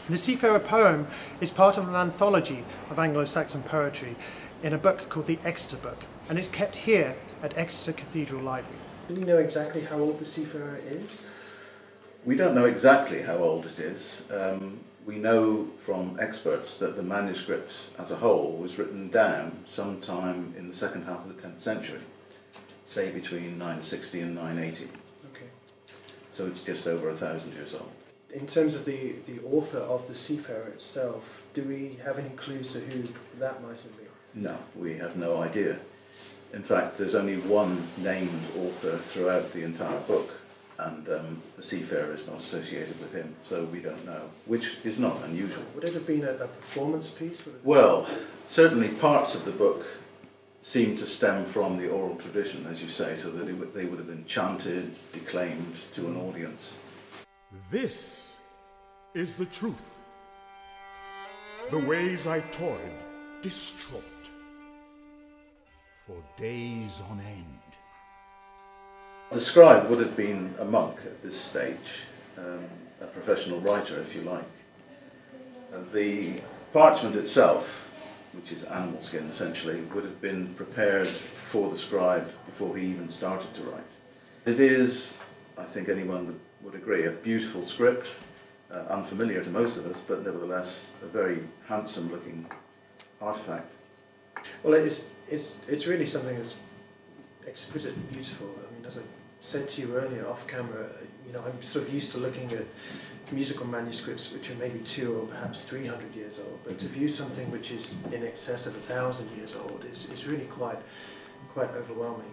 The Seafarer poem is part of an anthology of Anglo-Saxon poetry in a book called the Exeter book, and it's kept here at Exeter Cathedral Library. Do we know exactly how old the Seafarer is? We don't know exactly how old it is. We know from experts that the manuscript as a whole was written down sometime in the second half of the 10th century, say between 960 and 980. Okay. So it's just over 1,000 years old. In terms of the author of the Seafarer itself, do we have any clues to who that might have been? No, we have no idea. In fact, there's only one named author throughout the entire book, and the Seafarer is not associated with him, so we don't know, which is not unusual. Would it have been a performance piece? Well, certainly parts of the book seem to stem from the oral tradition, as you say, so that they would have been chanted, declaimed to an audience. This is the truth. The ways I toyed, distraught, for days on end. The scribe would have been a monk at this stage, a professional writer, if you like. The parchment itself, which is animal skin essentially, would have been prepared for the scribe before he even started to write. It is, I think anyone would agree, a beautiful script, unfamiliar to most of us, but nevertheless a very handsome looking artifact. Well, it's really something that's exquisitely beautiful. I mean, as I said to you earlier off camera, you know, I'm sort of used to looking at musical manuscripts which are maybe 200 or perhaps 300 years old, but to view something which is in excess of 1,000 years old is really quite overwhelming.